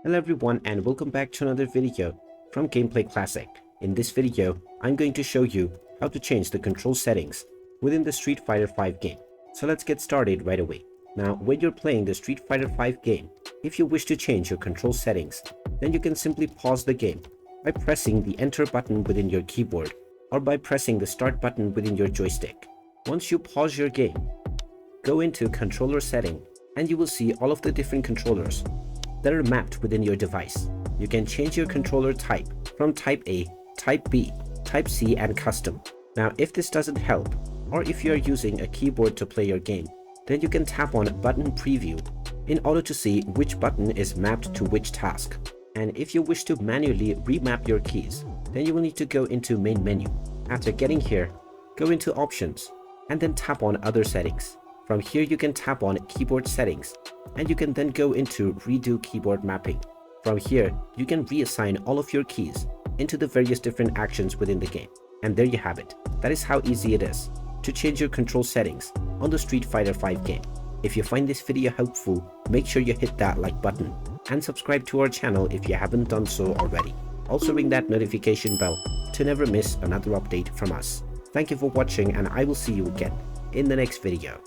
Hello everyone and welcome back to another video from Gameplay Classic. In this video, I'm going to show you how to change the control settings within the Street Fighter V game. So let's get started right away. Now, when you're playing the Street Fighter V game, if you wish to change your control settings, then you can simply pause the game by pressing the enter button within your keyboard or by pressing the start button within your joystick. Once you pause your game, go into controller setting and you will see all of the different controllers that are mapped within your device. You can change your controller type from type A, type B, type C and custom. Now if this doesn't help, or if you are using a keyboard to play your game, then you can tap on button preview in order to see which button is mapped to which task. And if you wish to manually remap your keys, then you will need to go into main menu. After getting here, go into options and then tap on other settings. From here you can tap on keyboard settings and you can then go into redo keyboard mapping. From here you can reassign all of your keys into the various different actions within the game. And there you have it. That is how easy it is to change your control settings on the Street Fighter V game. If you find this video helpful, make sure you hit that like button and subscribe to our channel if you haven't done so already. Also ring that notification bell to never miss another update from us. Thank you for watching and I will see you again in the next video.